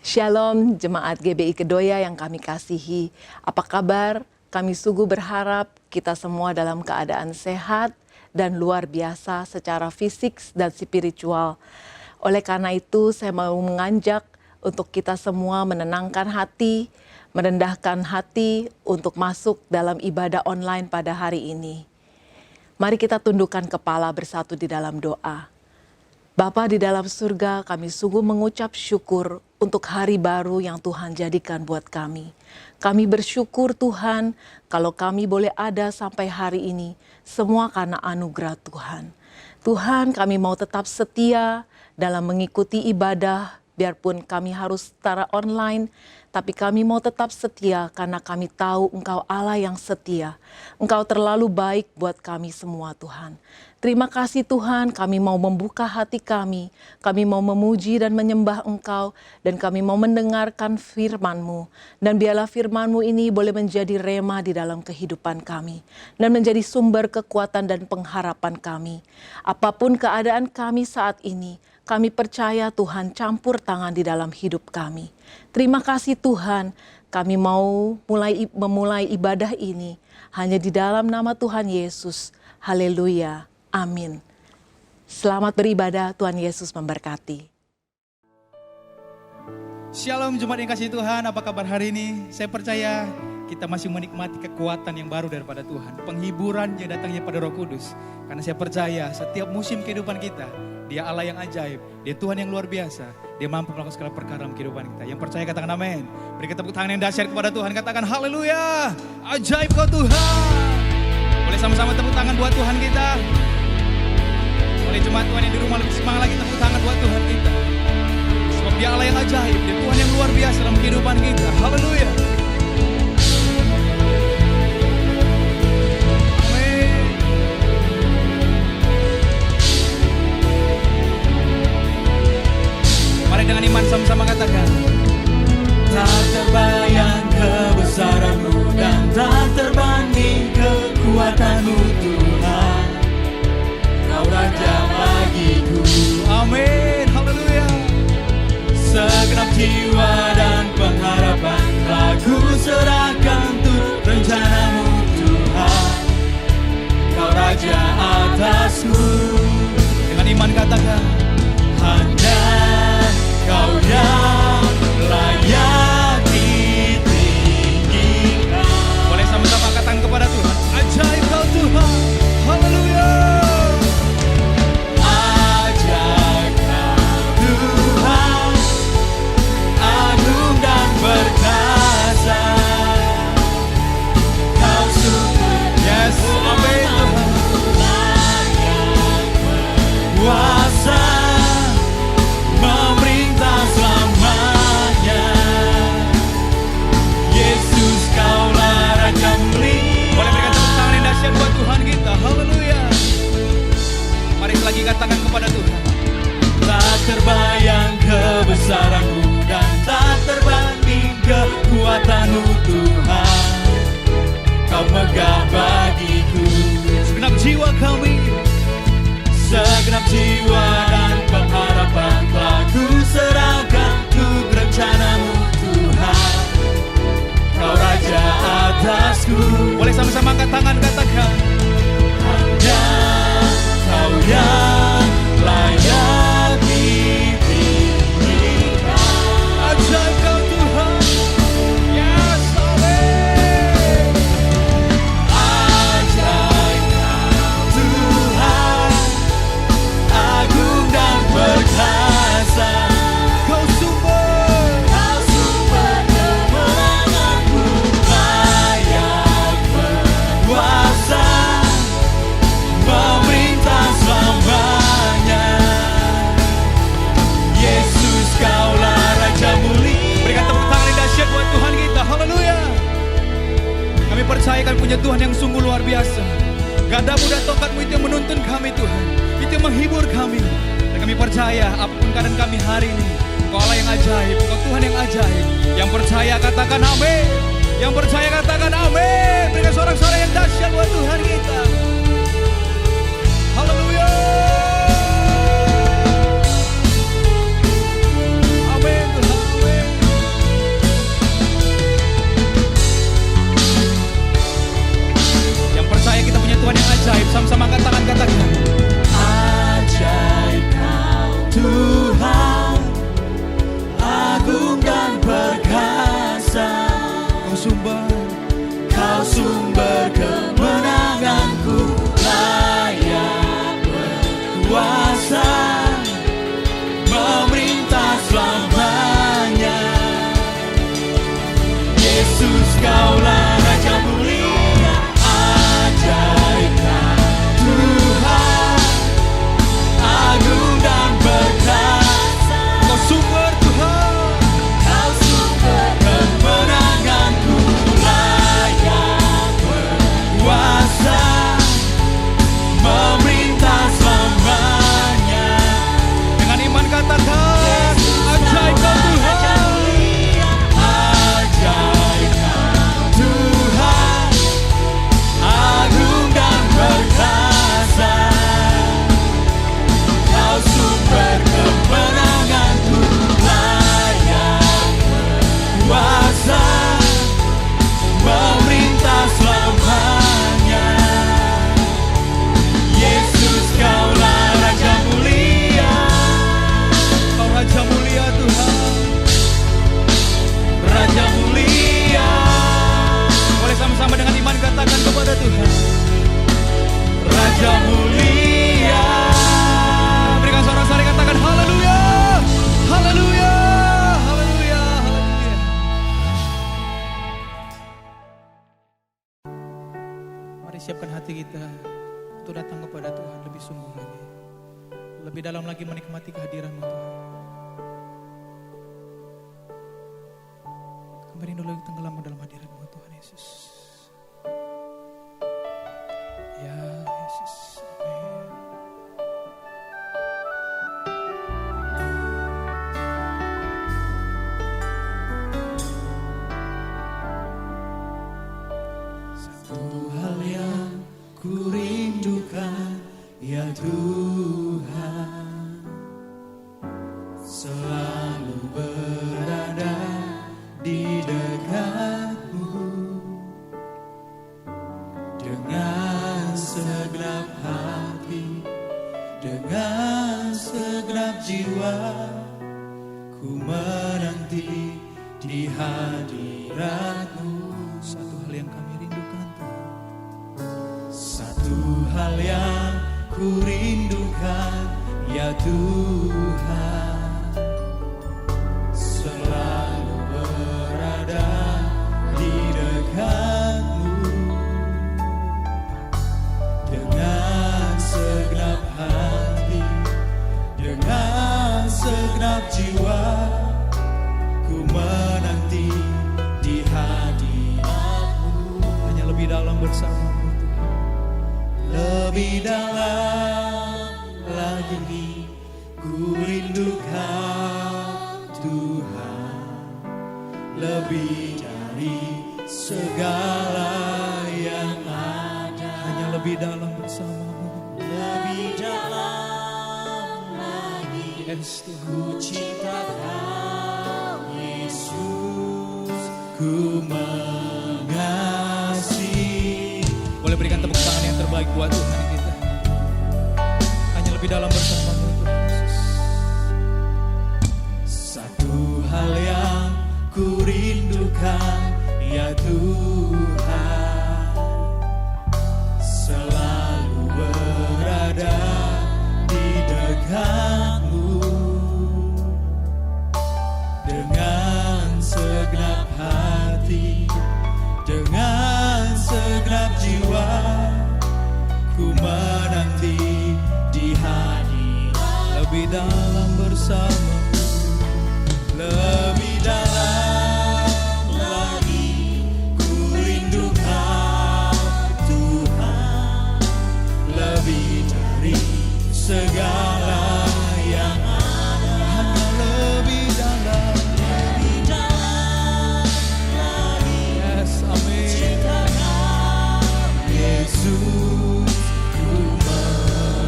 Shalom jemaat GBI Kedoya yang kami kasihi. Apa kabar? Kami sungguh berharap kita semua dalam keadaan sehat dan luar biasa secara fisik dan spiritual. Oleh karena itu saya mau mengajak untuk kita semua menenangkan hati, merendahkan hati untuk masuk dalam ibadah online pada hari ini. Mari kita tundukkan kepala bersatu di dalam doa. Bapa di dalam surga, kami sungguh mengucap syukur untuk hari baru yang Tuhan jadikan buat kami. Kami bersyukur Tuhan kalau kami boleh ada sampai hari ini, semua karena anugerah Tuhan. Tuhan, kami mau tetap setia dalam mengikuti ibadah, biarpun kami harus secara online, tapi kami mau tetap setia karena kami tahu Engkau Allah yang setia. Engkau terlalu baik buat kami semua Tuhan. Terima kasih Tuhan, kami mau membuka hati kami mau memuji dan menyembah Engkau, dan kami mau mendengarkan firman-Mu. Dan biarlah firman-Mu ini boleh menjadi rema di dalam kehidupan kami, dan menjadi sumber kekuatan dan pengharapan kami. Apapun keadaan kami saat ini, kami percaya Tuhan campur tangan di dalam hidup kami. Terima kasih Tuhan, kami mau memulai ibadah ini hanya di dalam nama Tuhan Yesus. Haleluya. Amin. Selamat beribadah, Tuhan Yesus memberkati. Shalom jemaat yang kasih Tuhan, apa kabar hari ini? Saya percaya kita masih menikmati kekuatan yang baru daripada Tuhan. Penghiburan yang datangnya pada Roh Kudus. Karena saya percaya setiap musim kehidupan kita, Dia Allah yang ajaib, Dia Tuhan yang luar biasa. Dia mampu melakukan segala perkara dalam kehidupan kita. Yang percaya katakan amin. Beri tepuk tangan yang dahsyat kepada Tuhan, katakan haleluya. Ajaib kau Tuhan. Boleh sama-sama tepuk tangan buat Tuhan kita. Oleh jemaat Tuhan yang di rumah lebih semangat lagi tepuk tangan buat Tuhan kita. Sebab Dia Allah yang ajaib, Dia Tuhan yang luar biasa dalam kehidupan kita. Haleluya. Amin. Mari dengan iman sama-sama katakan. Tak terbayang kebesaran-Mu dan tak terbanding kekuatan-Mu Tuhan. Kau Raja bagiku. Amin, haleluya. Segenap jiwa dan pengharapan telah ku serahkan untuk rencana-Mu Tuhan. Kau Raja atasku. Dengan iman katakan. Hanya Kau yang layak ditinggikan. Boleh sama-sama katakan kepada Tuhan. Ajaib kau Tuhan. Haleluya. Ajaib Kau Tuhan, agung dan perkasa. Kau sungguh Yes, amin Tuhan. layak berkuasa, memerintah selamanya. Yesus Kaulah Raja mulia. Boleh berikan tepuk tangan yang dahsyat buat Tuhan kita. Haleluya. Mari lagi katakan kepada Tuhan. Tak terbayang kebesaran-Mu dan tak terbanding kekuatan-Mu Tuhan. Kau megah bagiku. Segenap jiwa kami. Segenap jiwa dan pengharapan telah ku serahkan untuk rencana-Mu Tuhan. Kau Raja atasku. Boleh sama-sama angkat tangan katakan. Hanya Kau yang layak ditinggikan. Ajaib kau Tuhan. Yes, amin. Ajaib Kau Tuhan, agung dan perkasa. Kau sumber. Kau sumber kemenanganku, layak berkuasa, memerintah selamanya. Yesus Kaulah Raja mulia. Berikan tepuk tangan yang dahsyat buat Tuhan kita. Haleluya. Kami percaya kami punya Tuhan yang sungguh luar biasa. Gadamu dan tongkatmu itu yang menuntun kami Tuhan. Itu yang menghibur kami. Dan kami percaya apapun keadaan kami hari ini, Engkau Allah yang ajaib, Engkau Tuhan yang ajaib. Yang percaya katakan amin. Yang percaya katakan amin. Berikan sorak-sorai yang dahsyat buat Tuhan kita. Haleluya. Amin Tuhan. Amin. lebih dalam lagi menikmati kehadiran-Mu Tuhan. Kami rindu lagi tenggelam dalam hadirat-Mu Tuhan Yesus. Ya Yesus, amin. Satu hal yang ku rindukan, ya Tuhan, selalu berada di dekat-Mu dengan segenap hati, dengan segenap jiwa, ku menanti di hadirat-Mu. Satu hal yang kami rindukan Tuhan. Satu hal yang ku rindukan, ya Tuhan, selalu berada di dekat-Mu dengan segenap hati, dengan segenap jiwa, ku menanti di hadirat-Mu. Hanya lebih dalam bersama-Mu Tuhan. Lebih dalam lagi ku rindukan Tuhan, lebih dari segala yang ada. Hanya lebih dalam bersama-Mu. Lebih dalam lagi Yes Tuhan. ku cinta Kau Yesus, ku mengasihi. Boleh berikan tepuk tangan yang terbaik buat Tuhan kita. Hanya lebih dalam bersama-Mu Tuhan Yesus. Satu hal yang ku rindukan, ya Tuhan, selalu berada di dekat-Mu dengan segenap hati, dengan segenap jiwa, ku menanti di hadirat. Lebih dalam bersama. Lebih dalam lagi ku rindukan Tuhan, lebih dari segala yang ada. Hanya lebih dalam. Lebih dalam lagi Yes, amin. cinta Kau Yesus, ku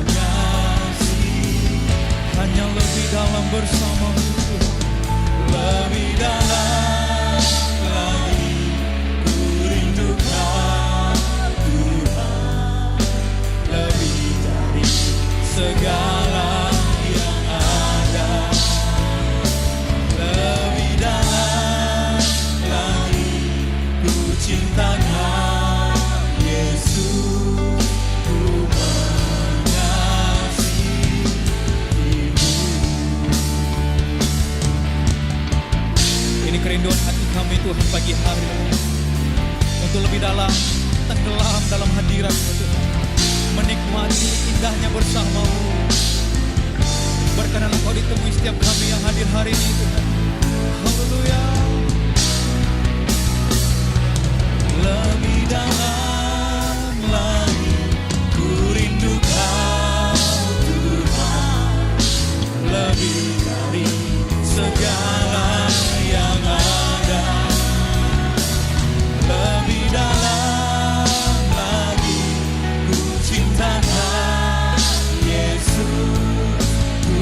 mengasihi. Hanya lebih dalam bersama-Mu Tuhan. Lebih dalam lagi ku rindukan Tuhan, lebih dari segala yang ada. Lebih dalam lagi ku cinta Kau Yesus, ku mengasihi. Ini kerinduan hati kami Tuhan pagi hari ini. Untuk lebih dalam, tenggelam dalam hadirat-Mu Tuhan. Menikmati indahnya bersama-Mu. Berkenanlah Kau ditemui setiap kami yang hadir hari ini Tuhan. Haleluya. Lebih dalam lagi ku rindukan Tuhan, lebih dari segala yang ada. Lebih dalam lagi ku cinta Kau Yesus, ku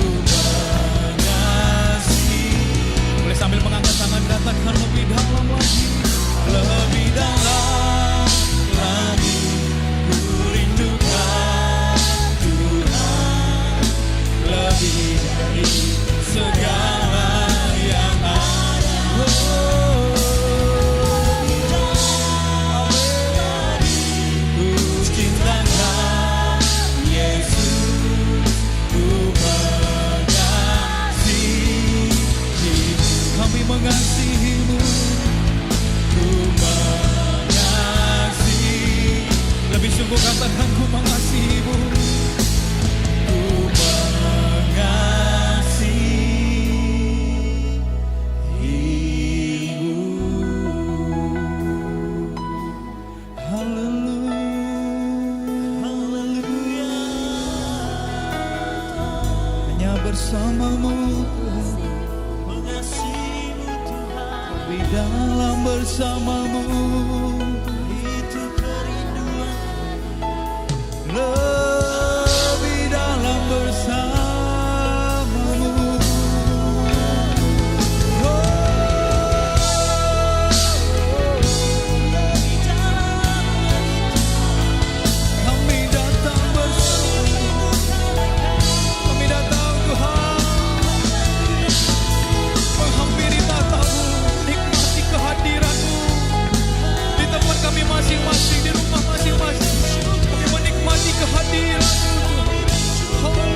mengasihi. Boleh sambil mengangkat tangan, katakan lebih dalam lagi. Lebih dalam bersamamu Tuhan, mengasihimu Tuhan, lebih dalam bersamamu, itu kerinduan. lebih dalam bersamamu. Kami datang bersamamu, kami datang Tuhan, menghampiri tatamu, nikmati kehadiranmu di tempat kami masing-masing, di rumah masing-masing. Kami menikmati kehadiranmu Tuhan.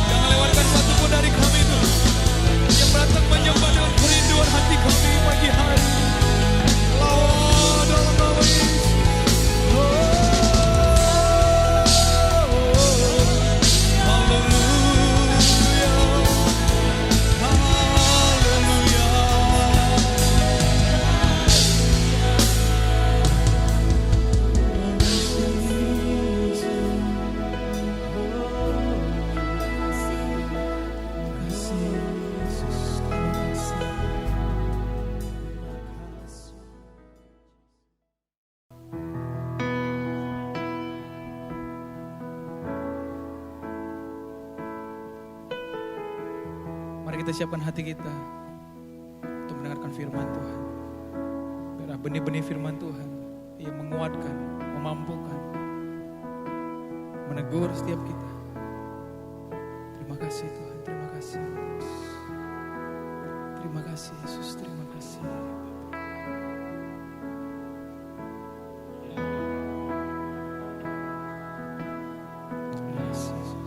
Jangan lewatkan satupun dari kami Tuhan yang datang menyembah dengan kerinduan hati kami pagi hari. Lawa dalam nama Yesus. Haleluya, haleluya. Mari kita siapkan hati kita untuk mendengarkan firman Tuhan. Biarlah benih-benih firman Tuhan yang menguatkan, memampukan, menegur setiap kita. Terima kasih Tuhan, terima kasih. Terima kasih Yesus, terima kasih. Terima kasih Yesus.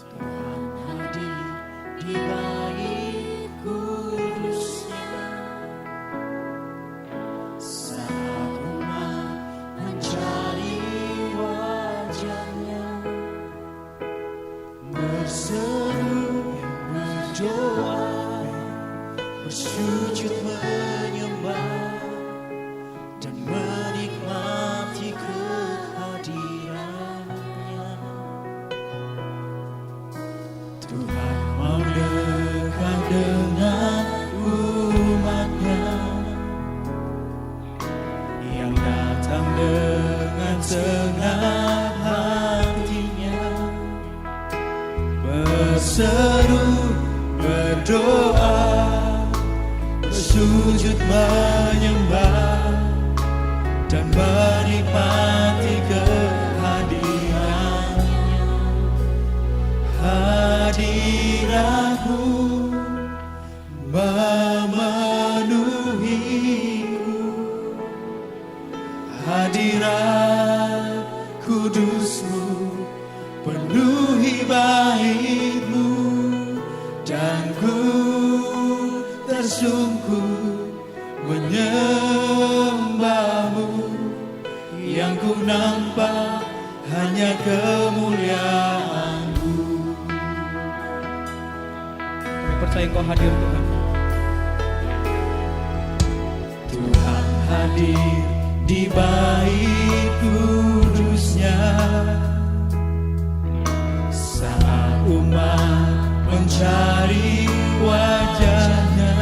Tuhan hadir di bait kudusnya, saat umat mencari wajahnya, berseru, berdoa, bersujud menyembah, dan menikmati kehadirannya. Tuhan mau dekat dengan umatnya yang datang dengan senang hatinya, Berseru, berdoa, bersujud menyembah, dan menikmati kehadirannya. Hadiratmu memenuhiku, hadirat kudusmu penuhi baitmu, dan ku tersungkur menyembahmu. Yang ku nampak hanya kemuliaan-Mu. Kami percaya Engkau hadir Tuhan. Tuhan hadir di bait kudusnya, saat umat mencari wajahnya,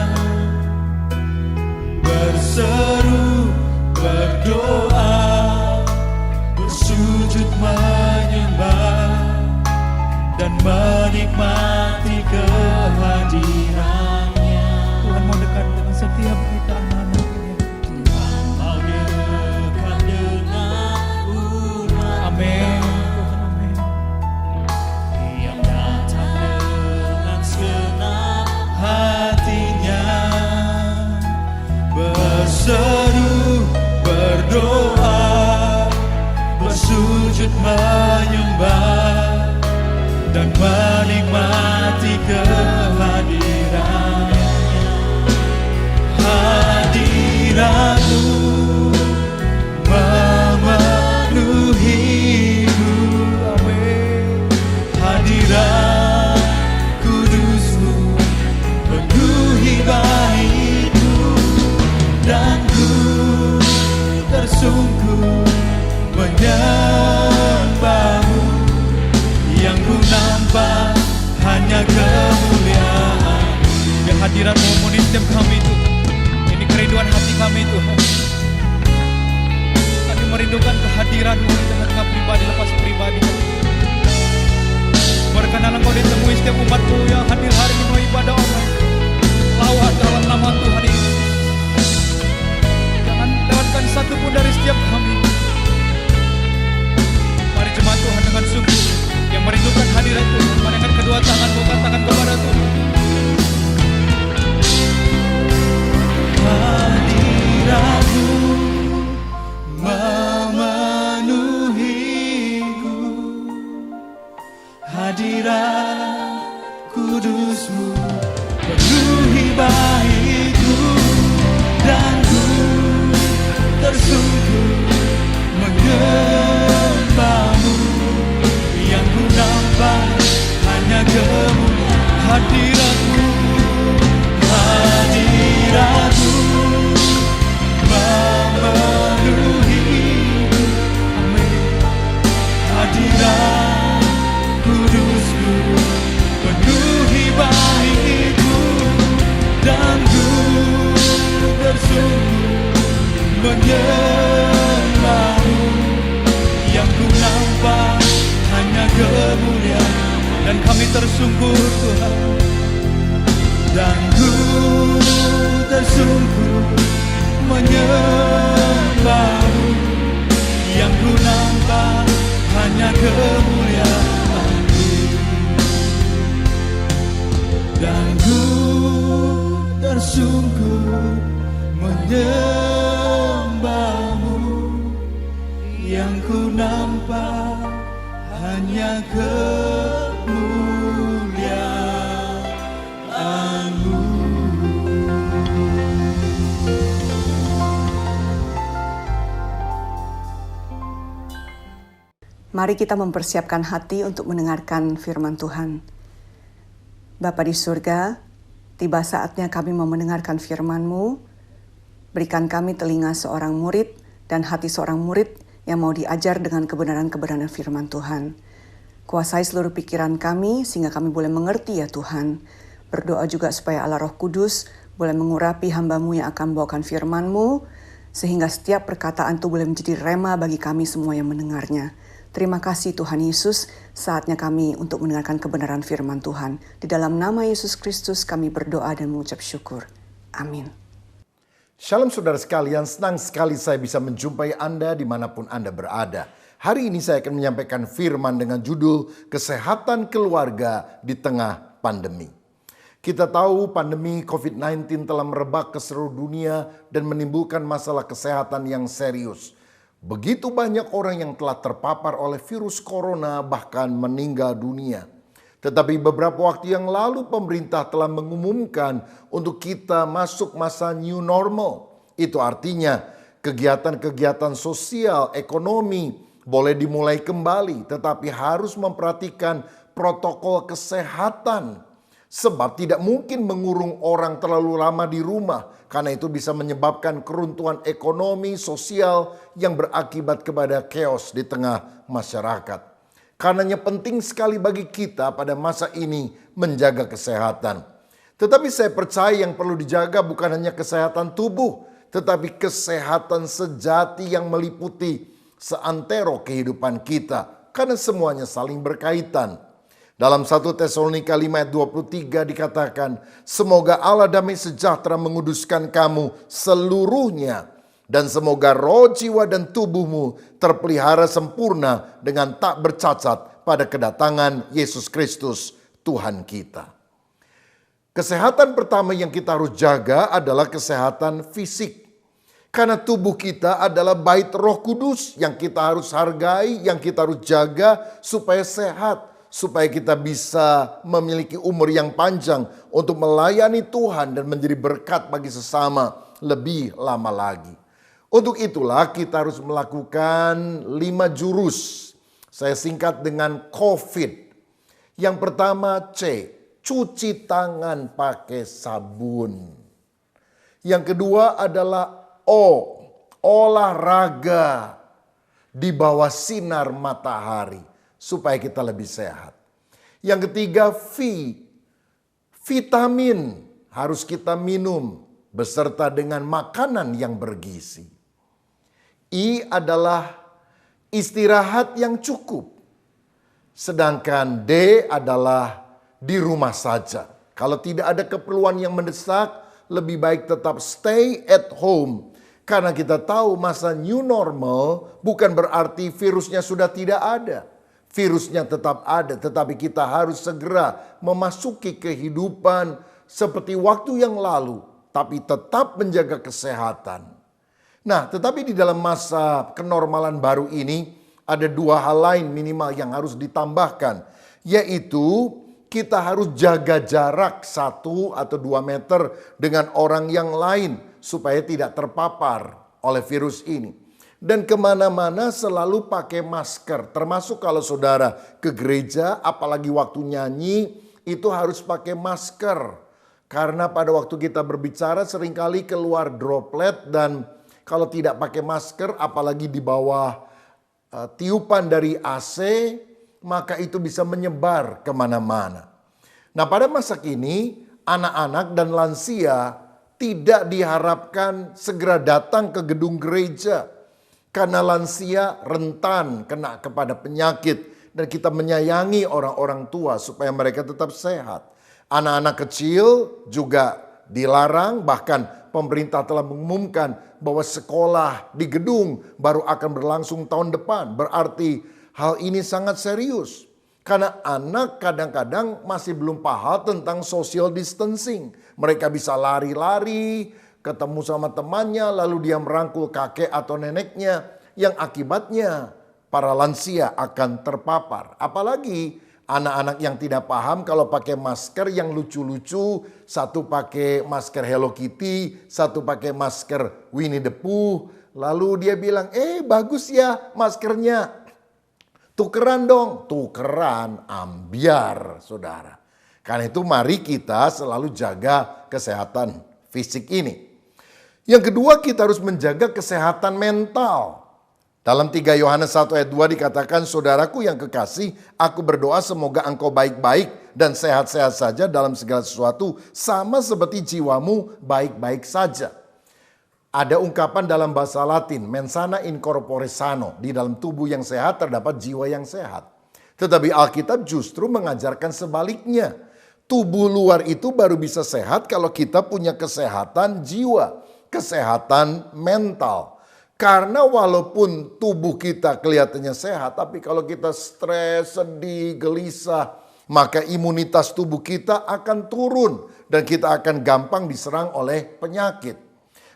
berseru, berdoa, bersujud menyembah, dan menikmati kehadirannya. Tuhan mau dekat dengan setiap kita anak-anaknya. Tuhan mau dekat dengan umat Amin. Tuhan amin. yang datang dengan senang Hatinya berseru, berdoa, bersujud menyembah, dan menikmati kehadirannya. Hadirat-Mu memenuhiku, amin. Hadirat kudus-Mu penuhi baitku, dan ku kehadiran-Mu di tengah-tengah pribadi lepas pribadi. Berkenan Engkau ditemui setiap umat-Mu yang hadir hari ini mau ibadah online. Lawat dalam nama Tuhan Yesus. Jangan lewatkan satu pun dari setiap kami. Mari jemaat Tuhan dengan sungguh yang merindukan hadirat Tuhan, mari angkat kedua tanganmu, katakan kepada Tuhan. Hadirat-Mu memenuhiku, hadirat kudus-Mu penuhi bahiku, dan ku tersungkur menyembah-Mu. Yang ku nampak hanya kemuliaan hadirat-Mu, hadirat-Mu memenuhiku. Amin. Hadirat kudus-Mu penuhi bahiku, dan ku bersungguh menyembah-Mu. Yang ku nampak hanya kemuliaan, Dan kami tersungkur Tuhan. dan ku tersungkur menyembah-Mu. Yang ku nampak hanya kemuliaan-Mu, dan ku tersungkur menyembah-Mu. Yang ku nampak hanya kemuliaan-Mu. Mari kita mempersiapkan hati untuk mendengarkan firman Tuhan. Bapa di surga, tiba saatnya kami mau mendengarkan firman-Mu. Berikan kami telinga seorang murid dan hati seorang murid yang mau diajar dengan kebenaran-kebenaran firman Tuhan. Kuasai seluruh pikiran kami sehingga kami boleh mengerti ya Tuhan. Berdoa juga supaya Allah Roh Kudus boleh mengurapi hamba-Mu yang akan membawakan firman-Mu, sehingga setiap perkataan itu boleh menjadi rema bagi kami semua yang mendengarnya. Terima kasih Tuhan Yesus, saatnya kami untuk mendengarkan kebenaran firman Tuhan. Di dalam nama Yesus Kristus kami berdoa dan mengucap syukur. Amin. Shalom saudara sekalian, senang sekali saya bisa menjumpai Anda dimanapun Anda berada. Hari ini saya akan menyampaikan firman dengan judul Kesehatan Keluarga di Tengah Pandemi. Kita tahu pandemi COVID-19 telah merebak ke seluruh dunia dan menimbulkan masalah kesehatan yang serius. Begitu banyak orang yang telah terpapar oleh virus corona bahkan meninggal dunia. Tetapi beberapa waktu yang lalu pemerintah telah mengumumkan untuk kita masuk masa new normal. Itu artinya kegiatan-kegiatan sosial, ekonomi boleh dimulai kembali, tetapi harus memperhatikan protokol kesehatan. Sebab tidak mungkin mengurung orang terlalu lama di rumah, karena itu bisa menyebabkan keruntuhan ekonomi, sosial yang berakibat kepada chaos di tengah masyarakat. Karenanya penting sekali bagi kita pada masa ini menjaga kesehatan. Tetapi saya percaya yang perlu dijaga bukan hanya kesehatan tubuh, tetapi kesehatan sejati yang meliputi seantero kehidupan kita. Karena semuanya saling berkaitan. Dalam 1 Tesalonika 5 ayat 23 dikatakan, semoga Allah damai sejahtera menguduskan kamu seluruhnya, dan semoga roh, jiwa, dan tubuhmu terpelihara sempurna dengan tak bercacat pada kedatangan Yesus Kristus Tuhan kita. Kesehatan pertama yang kita harus jaga adalah kesehatan fisik. Karena tubuh kita adalah bait Roh Kudus yang kita harus hargai, yang kita harus jaga supaya sehat. Supaya kita bisa memiliki umur yang panjang untuk melayani Tuhan dan menjadi berkat bagi sesama lebih lama lagi. Untuk itulah kita harus melakukan 5 jurus. Saya singkat dengan COVID. Yang pertama C, cuci tangan pakai sabun. Yang kedua adalah O, olahraga di bawah sinar matahari. Supaya kita lebih sehat. Yang ketiga vitamin harus kita minum beserta dengan makanan yang bergizi. I adalah istirahat yang cukup. Sedangkan D adalah di rumah saja. Kalau tidak ada keperluan yang mendesak, lebih baik tetap stay at home. Karena kita tahu masa new normal bukan berarti virusnya sudah tidak ada. Virusnya tetap ada, tetapi kita harus segera memasuki kehidupan seperti waktu yang lalu, tapi tetap menjaga kesehatan. Nah, tetapi di dalam masa kenormalan baru ini, ada dua hal lain minimal yang harus ditambahkan, yaitu kita harus jaga jarak 1 atau 2 meter dengan orang yang lain supaya tidak terpapar oleh virus ini. Dan kemana-mana selalu pakai masker, termasuk kalau saudara ke gereja, apalagi waktu nyanyi, itu harus pakai masker. Karena pada waktu kita berbicara seringkali keluar droplet, dan kalau tidak pakai masker, apalagi di bawah tiupan dari AC, maka itu bisa menyebar kemana-mana. Nah, pada masa kini anak-anak dan lansia tidak diharapkan segera datang ke gedung gereja. Karena lansia rentan kena kepada penyakit, dan kita menyayangi orang-orang tua supaya mereka tetap sehat. Anak-anak kecil juga dilarang, bahkan pemerintah telah mengumumkan bahwa sekolah di gedung baru akan berlangsung tahun depan. Berarti hal ini sangat serius. Karena anak kadang-kadang masih belum paham tentang social distancing. Mereka bisa lari-lari, ketemu sama temannya, lalu dia merangkul kakek atau neneknya. Yang akibatnya para lansia akan terpapar. Apalagi anak-anak yang tidak paham kalau pakai masker yang lucu-lucu. Satu pakai masker Hello Kitty, satu pakai masker Winnie the Pooh. Lalu dia bilang, bagus ya maskernya. Tukeran dong. Tukeran, ambiar saudara. Karena itu mari kita selalu jaga kesehatan fisik ini. Yang kedua, kita harus menjaga kesehatan mental. Dalam 3 Yohanes 1 ayat 2 dikatakan, saudaraku yang kekasih, aku berdoa semoga engkau baik-baik dan sehat-sehat saja dalam segala sesuatu, sama seperti jiwamu baik-baik saja. Ada ungkapan dalam bahasa Latin, mens sana in corpore sano, di dalam tubuh yang sehat terdapat jiwa yang sehat. Tetapi Alkitab justru mengajarkan sebaliknya. Tubuh luar itu baru bisa sehat kalau kita punya kesehatan jiwa, kesehatan mental. Karena walaupun tubuh kita kelihatannya sehat, tapi kalau kita stres, sedih, gelisah, maka imunitas tubuh kita akan turun dan kita akan gampang diserang oleh penyakit.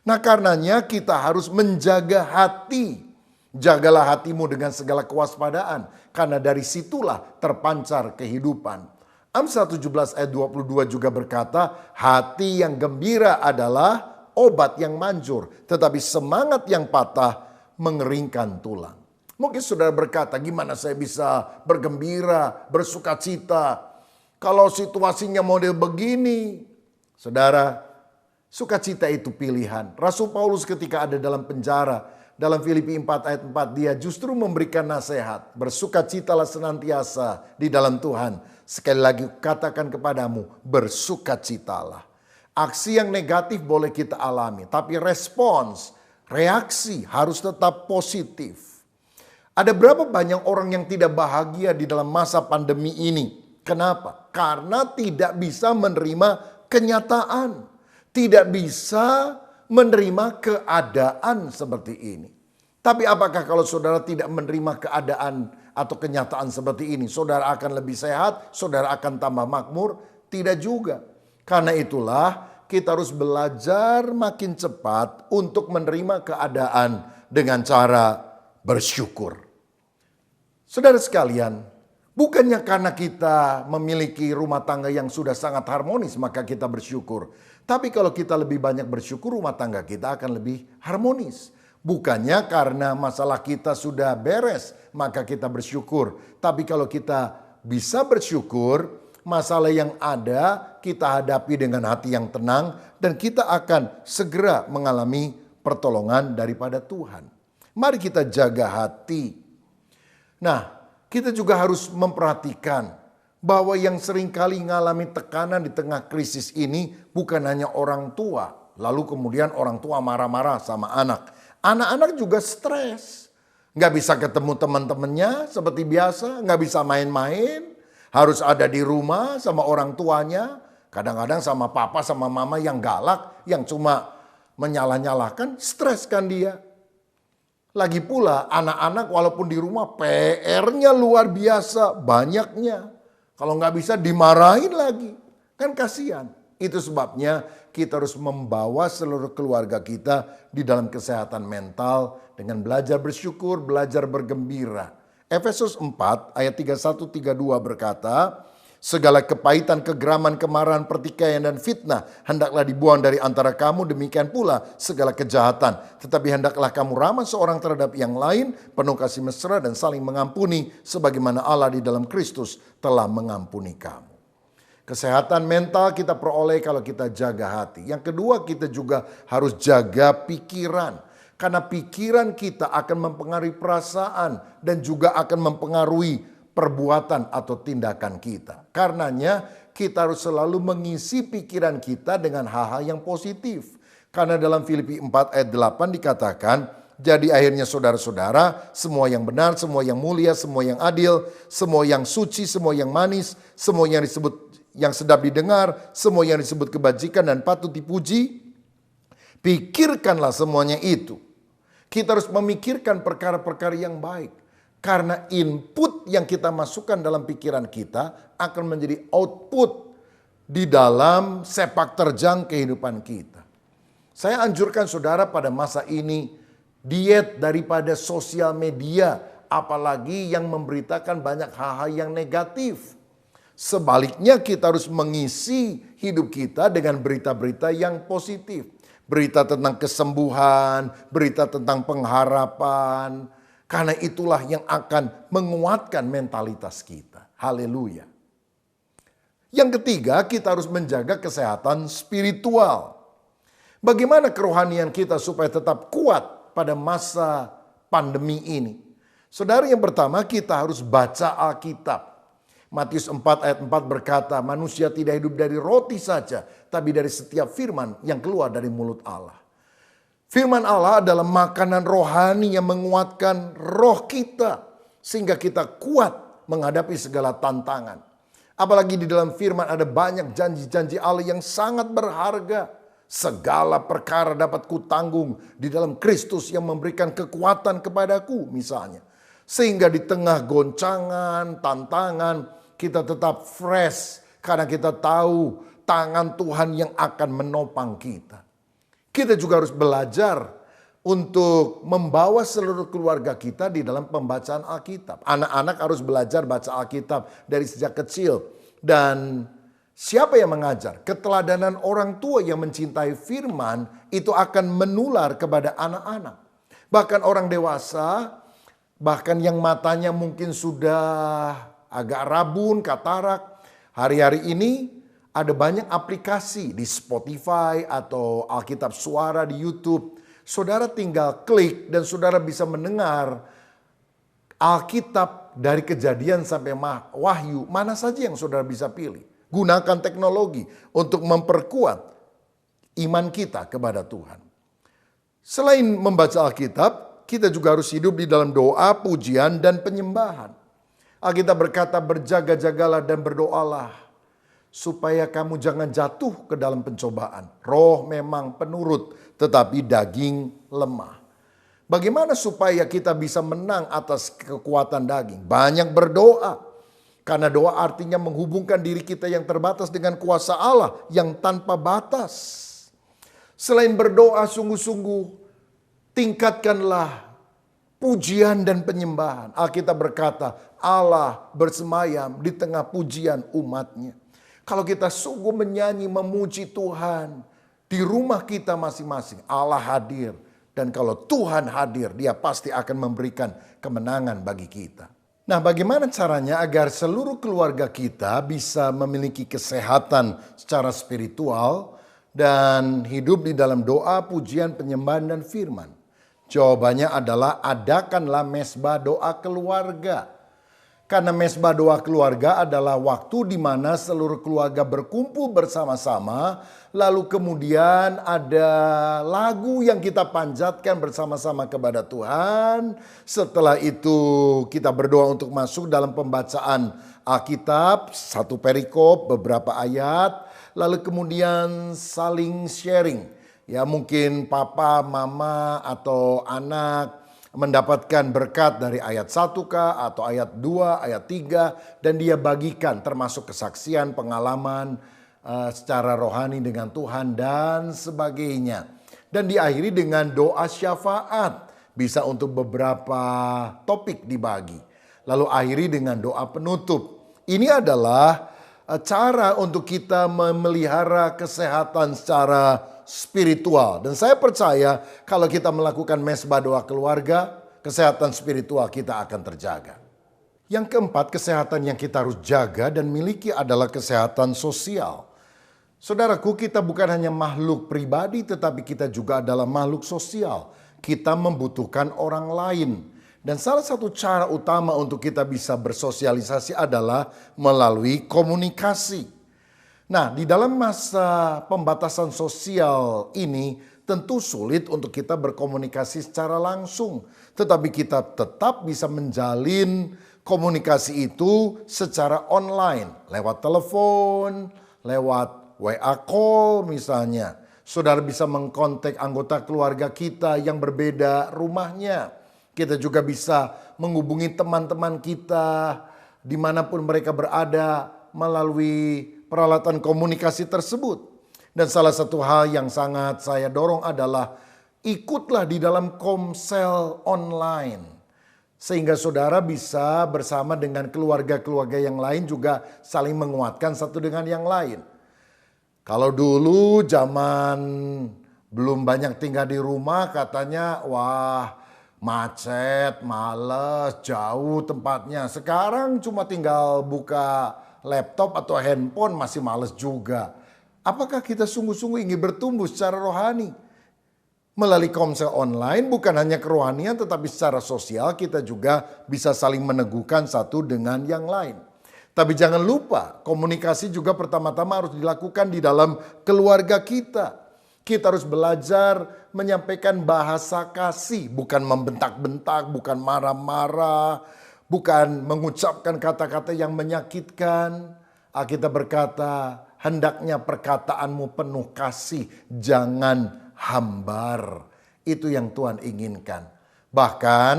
Nah, karenanya kita harus menjaga hati. Jagalah hatimu dengan segala kewaspadaan, karena dari situlah terpancar kehidupan. Amsal 17 ayat 22 juga berkata, hati yang gembira adalah obat yang manjur, tetapi semangat yang patah mengeringkan tulang. Mungkin saudara berkata, gimana saya bisa bergembira, bersuka cita kalau situasinya model begini? Saudara, sukacita itu pilihan. Rasul Paulus ketika ada dalam penjara, dalam Filipi 4 ayat 4, dia justru memberikan nasihat. Bersukacitalah senantiasa di dalam Tuhan. Sekali lagi katakan kepadamu, bersukacitalah. Aksi yang negatif boleh kita alami, tapi respons, reaksi harus tetap positif. Ada berapa banyak orang yang tidak bahagia di dalam masa pandemi ini? Kenapa? Karena tidak bisa menerima kenyataan. Tidak bisa menerima keadaan seperti ini. Tapi apakah kalau saudara tidak menerima keadaan atau kenyataan seperti ini, saudara akan lebih sehat, saudara akan tambah makmur? Tidak juga. Karena itulah kita harus belajar makin cepat untuk menerima keadaan dengan cara bersyukur. Saudara sekalian, bukannya karena kita memiliki rumah tangga yang sudah sangat harmonis maka kita bersyukur. Tapi kalau kita lebih banyak bersyukur, rumah tangga kita akan lebih harmonis. Bukannya karena masalah kita sudah beres maka kita bersyukur. Tapi kalau kita bisa bersyukur, masalah yang ada kita hadapi dengan hati yang tenang dan kita akan segera mengalami pertolongan daripada Tuhan. Mari kita jaga hati. Nah, kita juga harus memperhatikan bahwa yang seringkali mengalami tekanan di tengah krisis ini bukan hanya orang tua. Lalu kemudian orang tua marah-marah sama anak. Anak-anak juga stres. Nggak bisa ketemu teman-temannya seperti biasa, nggak bisa main-main, harus ada di rumah sama orang tuanya, kadang-kadang sama papa sama mama yang galak, yang cuma menyalah-nyalahkan, stres kan dia. Lagi pula anak-anak walaupun di rumah PR-nya luar biasa, banyaknya. Kalau nggak bisa dimarahin lagi, kan kasihan. Itu sebabnya kita harus membawa seluruh keluarga kita di dalam kesehatan mental dengan belajar bersyukur, belajar bergembira. Efesus 4 ayat 31-32 berkata, segala kepahitan, kegeraman, kemarahan, pertikaian, dan fitnah hendaklah dibuang dari antara kamu, demikian pula segala kejahatan. Tetapi hendaklah kamu ramah seorang terhadap yang lain, penuh kasih mesra dan saling mengampuni, sebagaimana Allah di dalam Kristus telah mengampuni kamu. Kesehatan mental kita peroleh kalau kita jaga hati. Yang kedua, kita juga harus jaga pikiran. Karena pikiran kita akan mempengaruhi perasaan dan juga akan mempengaruhi perbuatan atau tindakan kita. Karenanya kita harus selalu mengisi pikiran kita dengan hal-hal yang positif. Karena dalam Filipi 4 ayat 8 dikatakan, jadi akhirnya saudara-saudara, semua yang benar, semua yang mulia, semua yang adil, semua yang suci, semua yang manis, semua yang disebut yang sedap didengar, semua yang disebut kebajikan dan patut dipuji, pikirkanlah semuanya itu. Kita harus memikirkan perkara-perkara yang baik. Karena input yang kita masukkan dalam pikiran kita akan menjadi output di dalam sepak terjang kehidupan kita. Saya anjurkan saudara pada masa ini diet daripada sosial media, apalagi yang memberitakan banyak hal-hal yang negatif. Sebaliknya kita harus mengisi hidup kita dengan berita-berita yang positif. Berita tentang kesembuhan, berita tentang pengharapan. Karena itulah yang akan menguatkan mentalitas kita. Haleluya. Yang ketiga, kita harus menjaga kesehatan spiritual. Bagaimana kerohanian kita supaya tetap kuat pada masa pandemi ini? Saudara, yang pertama kita harus baca Alkitab. Matius 4 ayat 4 berkata, manusia tidak hidup dari roti saja, tapi dari setiap firman yang keluar dari mulut Allah. Firman Allah adalah makanan rohani yang menguatkan roh kita, sehingga kita kuat menghadapi segala tantangan. Apalagi di dalam firman ada banyak janji-janji Allah yang sangat berharga. Segala perkara dapat kutanggung di dalam Kristus yang memberikan kekuatan kepadaku misalnya. Sehingga di tengah goncangan, tantangan, kita tetap fresh karena kita tahu tangan Tuhan yang akan menopang kita. Kita juga harus belajar untuk membawa seluruh keluarga kita di dalam pembacaan Alkitab. Anak-anak harus belajar baca Alkitab dari sejak kecil. Dan siapa yang mengajar? Keteladanan orang tua yang mencintai firman itu akan menular kepada anak-anak. Bahkan orang dewasa, bahkan yang matanya mungkin sudah agak rabun, katarak. Hari-hari ini ada banyak aplikasi di Spotify atau Alkitab Suara di YouTube. Saudara tinggal klik dan saudara bisa mendengar Alkitab dari Kejadian sampai Wahyu. Mana saja yang saudara bisa pilih. Gunakan teknologi untuk memperkuat iman kita kepada Tuhan. Selain membaca Alkitab, kita juga harus hidup di dalam doa, pujian, dan penyembahan. Alkitab berkata, berjaga-jagalah dan berdoalah supaya kamu jangan jatuh ke dalam pencobaan. Roh memang penurut, tetapi daging lemah. Bagaimana supaya kita bisa menang atas kekuatan daging? Banyak berdoa. Karena doa artinya menghubungkan diri kita yang terbatas dengan kuasa Allah yang tanpa batas. Selain berdoa sungguh-sungguh, tingkatkanlah pujian dan penyembahan. Alkitab berkata, Allah bersemayam di tengah pujian umatnya. Kalau kita sungguh menyanyi, memuji Tuhan, di rumah kita masing-masing, Allah hadir. Dan kalau Tuhan hadir, Dia pasti akan memberikan kemenangan bagi kita. Nah, bagaimana caranya agar seluruh keluarga kita bisa memiliki kesehatan secara spiritual dan hidup di dalam doa, pujian, penyembahan, dan firman? Jawabannya adalah adakanlah mesbah doa keluarga. Karena mesbah doa keluarga adalah waktu di mana seluruh keluarga berkumpul bersama-sama. Lalu kemudian ada lagu yang kita panjatkan bersama-sama kepada Tuhan. Setelah itu kita berdoa untuk masuk dalam pembacaan Alkitab, satu perikop, beberapa ayat. Lalu kemudian saling sharing. Ya mungkin papa, mama atau anak mendapatkan berkat dari ayat 1 kah atau ayat 2, ayat 3 dan dia bagikan termasuk kesaksian, pengalaman secara rohani dengan Tuhan dan sebagainya. Dan diakhiri dengan doa syafaat, bisa untuk beberapa topik dibagi. Lalu akhiri dengan doa penutup. Ini adalah cara untuk kita memelihara kesehatan secara spiritual. Dan saya percaya kalau kita melakukan mesbah doa keluarga, kesehatan spiritual kita akan terjaga. Yang keempat, kesehatan yang kita harus jaga dan miliki adalah kesehatan sosial. Saudaraku, kita bukan hanya makhluk pribadi, tetapi kita juga adalah makhluk sosial. Kita membutuhkan orang lain. Dan salah satu cara utama untuk kita bisa bersosialisasi adalah melalui komunikasi. Nah, di dalam masa pembatasan sosial ini tentu sulit untuk kita berkomunikasi secara langsung. Tetapi kita tetap bisa menjalin komunikasi itu secara online. Lewat telepon, lewat WA call misalnya. Saudara bisa mengkontak anggota keluarga kita yang berbeda rumahnya. Kita juga bisa menghubungi teman-teman kita dimanapun mereka berada melalui peralatan komunikasi tersebut. Dan salah satu hal yang sangat saya dorong adalah ikutlah di dalam komsel online. Sehingga saudara bisa bersama dengan keluarga-keluarga yang lain juga saling menguatkan satu dengan yang lain. Kalau dulu zaman belum banyak tinggal di rumah katanya wah macet, males, jauh tempatnya. Sekarang cuma tinggal buka laptop atau handphone masih males juga. Apakah kita sungguh-sungguh ingin bertumbuh secara rohani? Melalui komsel online bukan hanya kerohanian tetapi secara sosial kita juga bisa saling meneguhkan satu dengan yang lain. Tapi jangan lupa komunikasi juga pertama-tama harus dilakukan di dalam keluarga kita. Kita harus belajar menyampaikan bahasa kasih, bukan membentak-bentak, bukan marah-marah, bukan mengucapkan kata-kata yang menyakitkan. Alkitab berkata, hendaknya perkataanmu penuh kasih, jangan hambar. Itu yang Tuhan inginkan. Bahkan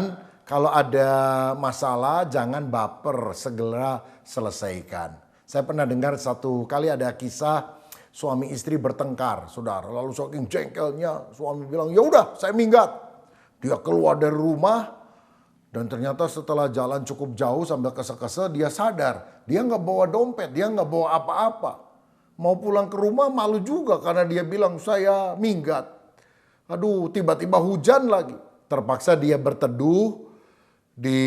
kalau ada masalah jangan baper, segera selesaikan. Saya pernah dengar satu kali ada kisah suami istri bertengkar, saudara. Lalu saking jengkelnya suami bilang, ya udah saya minggat. Dia keluar dari rumah dan ternyata setelah jalan cukup jauh sambil kesel-kesel dia sadar. Dia nggak bawa dompet, dia nggak bawa apa-apa. Mau pulang ke rumah malu juga karena dia bilang saya minggat. Aduh, tiba-tiba hujan lagi. Terpaksa dia berteduh di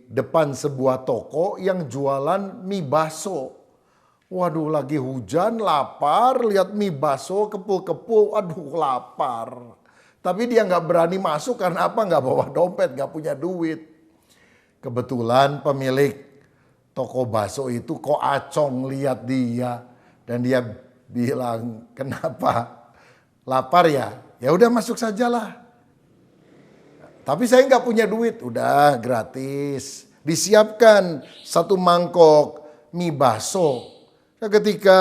depan sebuah toko yang jualan mie baso. Waduh, lagi hujan, lapar, lihat mie baso, kepul-kepul, aduh lapar. Tapi dia nggak berani masuk karena apa? Nggak bawa dompet, nggak punya duit. Kebetulan pemilik toko baso itu kok acong lihat dia. Dan dia bilang, kenapa? Lapar ya? Ya udah masuk sajalah. Tapi saya nggak punya duit, udah gratis. Disiapkan satu mangkok mie baso. Ketika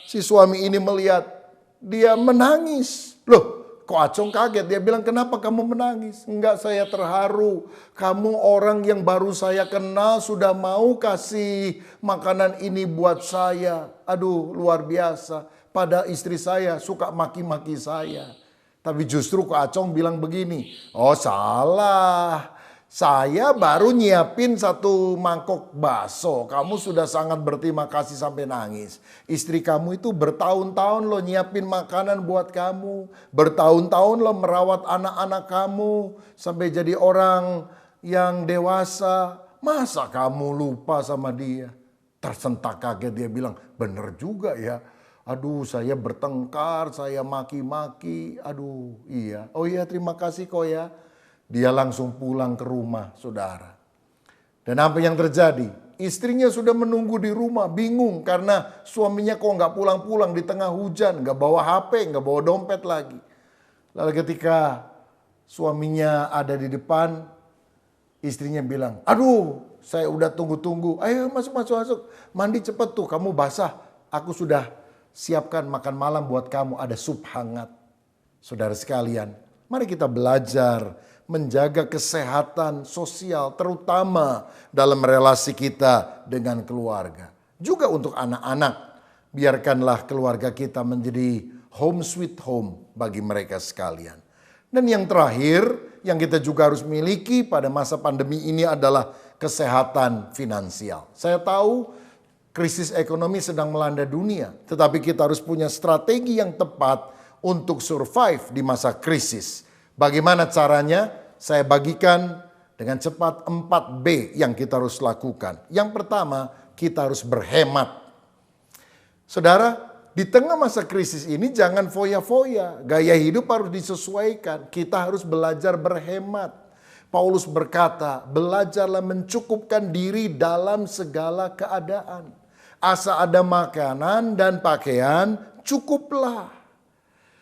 si suami ini melihat, dia menangis. Loh, kok acong kaget? Dia bilang, kenapa kamu menangis? Enggak, saya terharu. Kamu orang yang baru saya kenal sudah mau kasih makanan ini buat saya. Aduh, luar biasa. Pada istri saya suka maki-maki saya. Tapi justru kok acong bilang begini, oh salah. Saya baru nyiapin satu mangkok bakso. Kamu sudah sangat berterima kasih sampai nangis. Istri kamu itu bertahun-tahun loh nyiapin makanan buat kamu. Bertahun-tahun loh merawat anak-anak kamu. Sampai jadi orang yang dewasa. Masa kamu lupa sama dia? Tersentak kaget dia bilang, bener juga ya. Aduh, saya bertengkar, saya maki-maki. Aduh, iya. Oh iya, terima kasih kok ya. Dia langsung pulang ke rumah, saudara. Dan apa yang terjadi? Istrinya sudah menunggu di rumah, bingung karena suaminya kok nggak pulang-pulang di tengah hujan, nggak bawa HP, nggak bawa dompet lagi. Lalu ketika suaminya ada di depan, istrinya bilang, aduh saya udah tunggu-tunggu, ayo masuk. Mandi cepet tuh, kamu basah. Aku sudah siapkan makan malam buat kamu, ada sup hangat. Saudara sekalian, mari kita belajar menjaga kesehatan sosial terutama dalam relasi kita dengan keluarga. Juga untuk anak-anak, biarkanlah keluarga kita menjadi home sweet home bagi mereka sekalian. Dan yang terakhir yang kita juga harus miliki pada masa pandemi ini adalah kesehatan finansial. Saya tahu krisis ekonomi sedang melanda dunia, tetapi kita harus punya strategi yang tepat untuk survive di masa krisis. Bagaimana caranya? Saya bagikan dengan cepat 4B yang kita harus lakukan. Yang pertama, kita harus berhemat. Saudara, di tengah masa krisis ini jangan foya-foya. Gaya hidup harus disesuaikan. Kita harus belajar berhemat. Paulus berkata, belajarlah mencukupkan diri dalam segala keadaan. Asal ada makanan dan pakaian, cukuplah.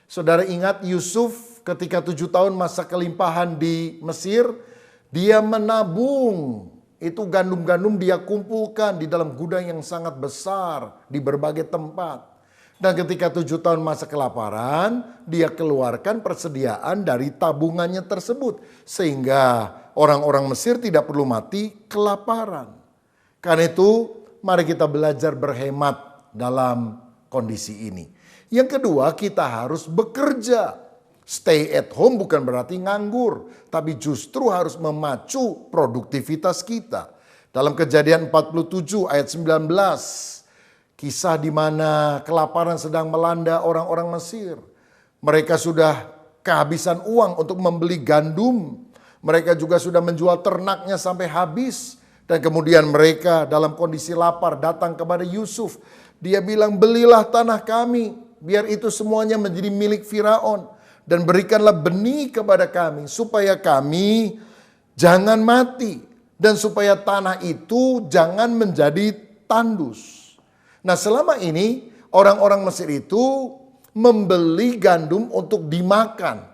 Saudara ingat Yusuf ketika 7 tahun masa kelimpahan di Mesir, dia menabung. Itu gandum-gandum dia kumpulkan di dalam gudang yang sangat besar di berbagai tempat. Dan ketika 7 tahun masa kelaparan, dia keluarkan persediaan dari tabungannya tersebut. Sehingga orang-orang Mesir tidak perlu mati kelaparan. Karena itu, mari kita belajar berhemat dalam kondisi ini. Yang kedua, kita harus bekerja. Stay at home bukan berarti nganggur, tapi justru harus memacu produktivitas kita. Dalam Kejadian 47 ayat 19, kisah di mana kelaparan sedang melanda orang-orang Mesir. Mereka sudah kehabisan uang untuk membeli gandum. Mereka juga sudah menjual ternaknya sampai habis. Dan kemudian mereka dalam kondisi lapar datang kepada Yusuf. Dia bilang, belilah tanah kami, biar itu semuanya menjadi milik Firaun. Dan berikanlah benih kepada kami supaya kami jangan mati. Dan supaya tanah itu jangan menjadi tandus. Nah selama ini orang-orang Mesir itu membeli gandum untuk dimakan.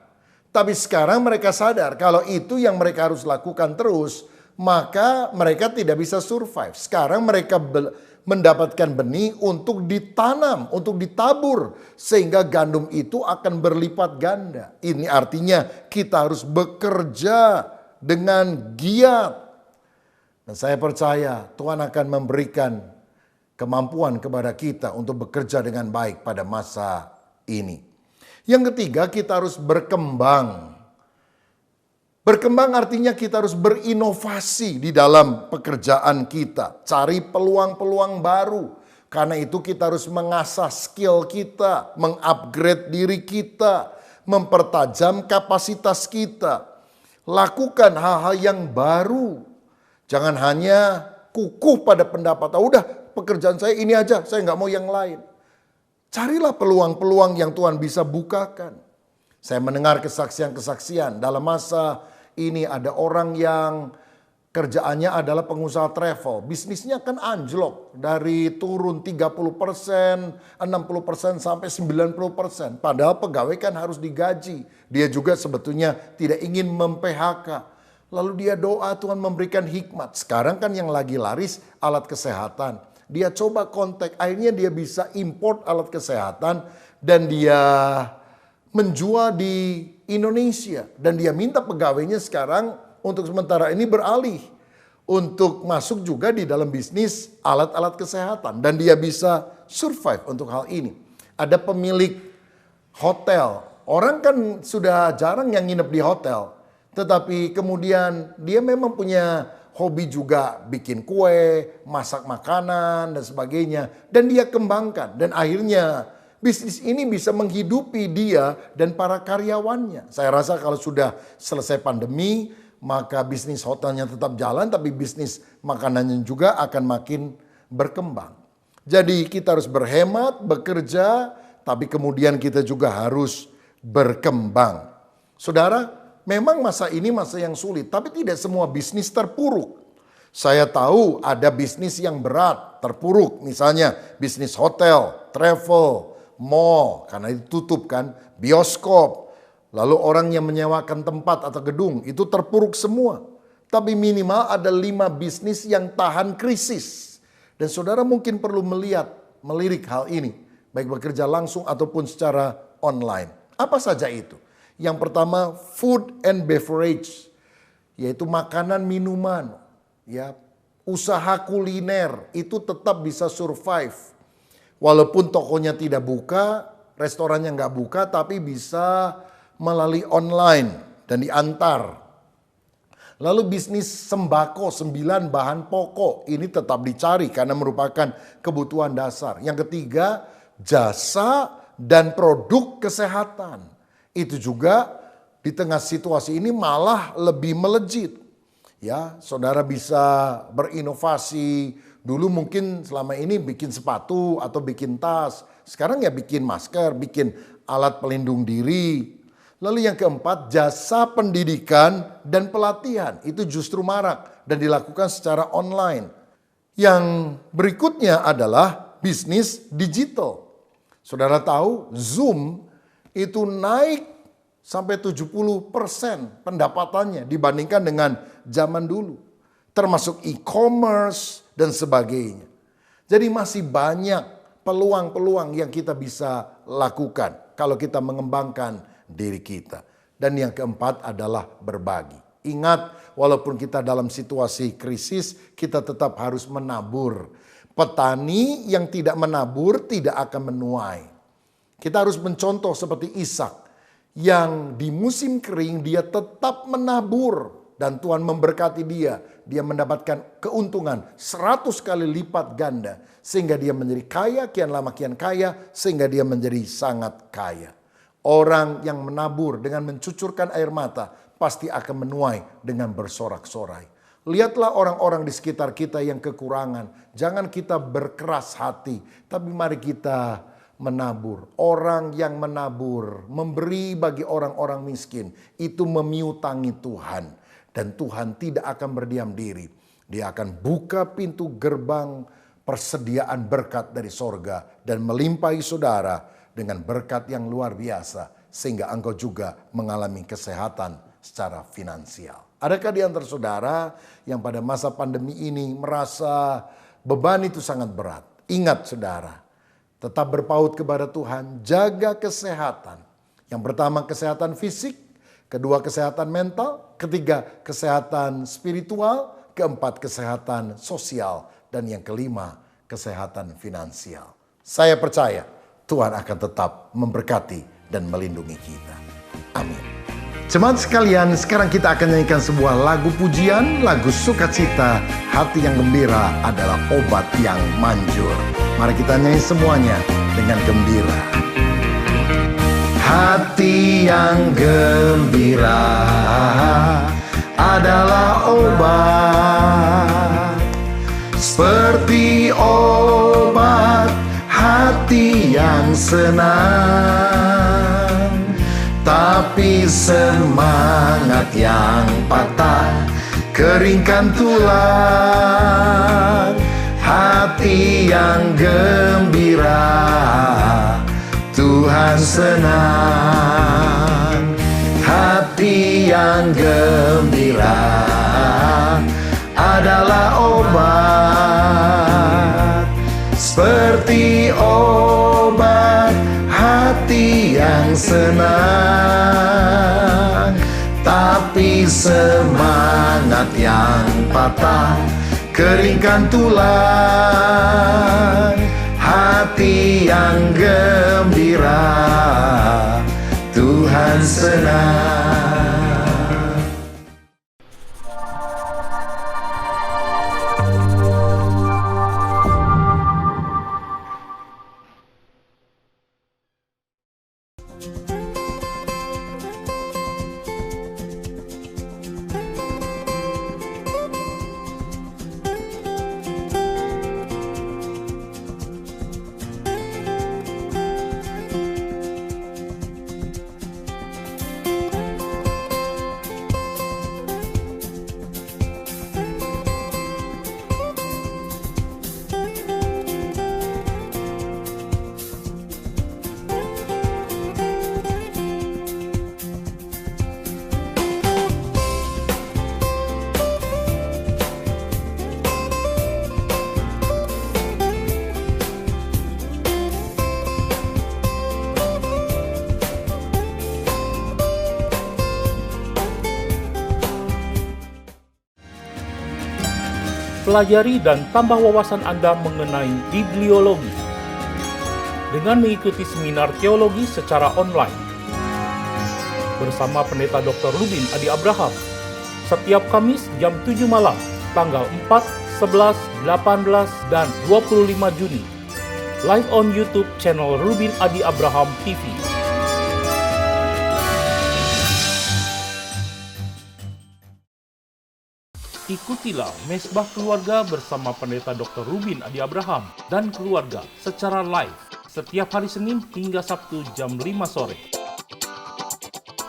Tapi sekarang mereka sadar kalau itu yang mereka harus lakukan terus, maka mereka tidak bisa survive. Sekarang mereka mendapatkan benih untuk ditanam, untuk ditabur. Sehingga gandum itu akan berlipat ganda. Ini artinya kita harus bekerja dengan giat. Dan saya percaya Tuhan akan memberikan kemampuan kepada kita untuk bekerja dengan baik pada masa ini. Yang ketiga, kita harus berkembang. Berkembang artinya kita harus berinovasi di dalam pekerjaan kita. Cari peluang-peluang baru. Karena itu kita harus mengasah skill kita, mengupgrade diri kita, mempertajam kapasitas kita. Lakukan hal-hal yang baru. Jangan hanya kukuh pada pendapat, udah pekerjaan saya ini aja, saya nggak mau yang lain. Carilah peluang-peluang yang Tuhan bisa bukakan. Saya mendengar kesaksian-kesaksian dalam masa ini ada orang yang kerjaannya adalah pengusaha travel. Bisnisnya kan anjlok dari turun 30%, 60% sampai 90%. Padahal pegawai kan harus digaji. Dia juga sebetulnya tidak ingin mem-PHK. Lalu dia doa Tuhan memberikan hikmat. Sekarang kan yang lagi laris alat kesehatan. Dia coba kontak, akhirnya dia bisa import alat kesehatan dan dia menjual di Indonesia. Dan dia minta pegawainya sekarang untuk sementara ini beralih untuk masuk juga di dalam bisnis alat-alat kesehatan. Dan dia bisa survive untuk hal ini. Ada pemilik hotel. Orang kan sudah jarang yang nginep di hotel. Tetapi kemudian dia memang punya hobi juga bikin kue, masak makanan dan sebagainya. Dan dia kembangkan. Dan akhirnya bisnis ini bisa menghidupi dia dan para karyawannya. Saya rasa kalau sudah selesai pandemi, maka bisnis hotelnya tetap jalan, tapi bisnis makanannya juga akan makin berkembang. Jadi kita harus berhemat, bekerja, tapi kemudian kita juga harus berkembang. Saudara, memang masa ini masa yang sulit, tapi tidak semua bisnis terpuruk. Saya tahu ada bisnis yang berat, terpuruk. Misalnya bisnis hotel, travel, mall, karena itu tutup kan, bioskop. Lalu orang yang menyewakan tempat atau gedung, itu terpuruk semua. Tapi minimal ada 5 bisnis yang tahan krisis. Dan saudara mungkin perlu melirik hal ini. Baik bekerja langsung ataupun secara online. Apa saja itu? Yang pertama, food and beverage. Yaitu makanan, minuman. Ya, usaha kuliner itu tetap bisa survive. Walaupun tokonya tidak buka, restorannya nggak buka, tapi bisa melalui online dan diantar. Lalu bisnis sembako 9 bahan pokok ini tetap dicari karena merupakan kebutuhan dasar. Yang ketiga, jasa dan produk kesehatan. Itu juga di tengah situasi ini malah lebih melejit. Ya, saudara bisa berinovasi. Dulu mungkin selama ini bikin sepatu atau bikin tas. Sekarang ya bikin masker, bikin alat pelindung diri. Lalu yang keempat, jasa pendidikan dan pelatihan. Itu justru marak dan dilakukan secara online. Yang berikutnya adalah bisnis digital. Saudara tahu Zoom itu naik sampai 70% pendapatannya dibandingkan dengan zaman dulu. Termasuk e-commerce dan sebagainya. Jadi masih banyak peluang-peluang yang kita bisa lakukan kalau kita mengembangkan diri kita. Dan yang keempat adalah berbagi. Ingat, walaupun kita dalam situasi krisis, kita tetap harus menabur. Petani yang tidak menabur tidak akan menuai. Kita harus mencontoh seperti Ishak. Yang di musim kering dia tetap menabur dan Tuhan memberkati dia. Dia mendapatkan keuntungan 100 kali lipat ganda sehingga dia menjadi kaya, kian lama kian kaya, sehingga dia menjadi sangat kaya. Orang yang menabur dengan mencucurkan air mata pasti akan menuai dengan bersorak-sorai. Lihatlah orang-orang di sekitar kita yang kekurangan. Jangan kita berkeras hati, tapi mari kita menabur. Orang yang menabur, memberi bagi orang-orang miskin, itu memiutangi Tuhan. Dan Tuhan tidak akan berdiam diri. Dia akan buka pintu gerbang persediaan berkat dari sorga dan melimpahi saudara dengan berkat yang luar biasa. Sehingga engkau juga mengalami kesehatan secara finansial. Adakah di antara saudara yang pada masa pandemi ini merasa beban itu sangat berat? Ingat saudara, tetap berpaut kepada Tuhan, jaga kesehatan. Yang pertama kesehatan fisik, kedua kesehatan mental, ketiga kesehatan spiritual, keempat kesehatan sosial, dan yang kelima kesehatan finansial. Saya percaya Tuhan akan tetap memberkati dan melindungi kita. Amin. Jemaat sekalian, sekarang kita akan nyanyikan sebuah lagu pujian, lagu sukacita. Hati yang gembira adalah obat yang manjur. Mari kita nyanyi semuanya dengan gembira. Hati yang gembira adalah obat, seperti obat hati yang senang. Tapi semangat yang patah keringkan tulang. Hati yang gembira Tuhan senang. Hati yang gembira adalah obat, seperti obat hati yang senang. Tapi semangat yang patah keringkan tulang. Hati yang gembira Tuhan senang. pelajari dan tambah wawasan Anda mengenai bibliologi dengan mengikuti seminar teologi secara online bersama Pendeta Dr. Rubin Adi Abraham setiap Kamis jam 7 malam tanggal 4, 11, 18, dan 25 Juni live on YouTube channel Rubin Adi Abraham TV. Ikutilah Mesbah Keluarga bersama Pendeta Dr. Rubin Adi Abraham dan keluarga secara live setiap hari Senin hingga Sabtu jam 5 sore.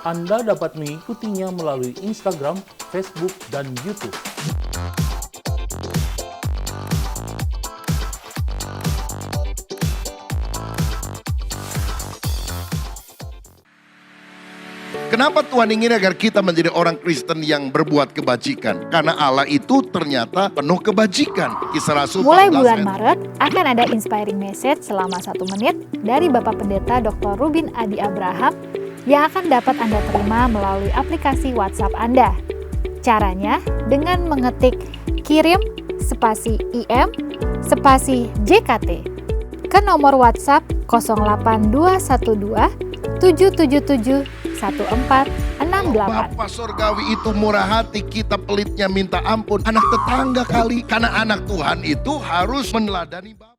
Anda dapat mengikutinya melalui Instagram, Facebook, dan YouTube. Kenapa Tuhan ingin agar kita menjadi orang Kristen yang berbuat kebajikan? Karena Allah itu ternyata penuh kebajikan. Kisah Rasul Mulai 14 bulan ayat- Maret akan ada inspiring message selama 1 menit dari Bapak Pendeta Dr. Rubin Adi Abraham yang akan dapat Anda terima melalui aplikasi WhatsApp Anda. Caranya dengan mengetik kirim spasi IM spasi JKT ke nomor WhatsApp 08212 777 1468. Bapak Surgawi itu murah hati, kita pelitnya minta ampun. Anak tetangga kali, karena anak Tuhan itu harus meneladani Bapak.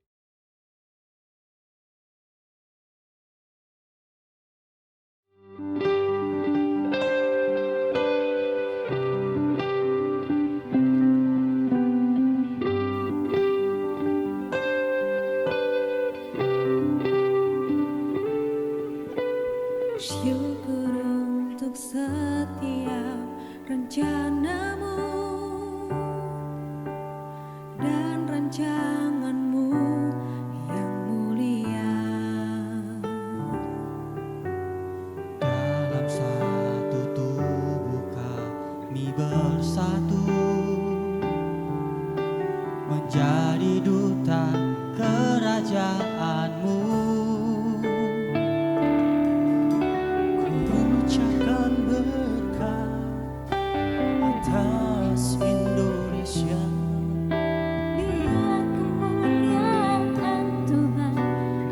Syukur untuk setiap rencanamu dan rancanganmu yang mulia. Dalam satu tubuh kami bersatu menjadi duta kerajaanmu. Ucapkan berkat atas Indonesia. Biar kemuliaan Tuhan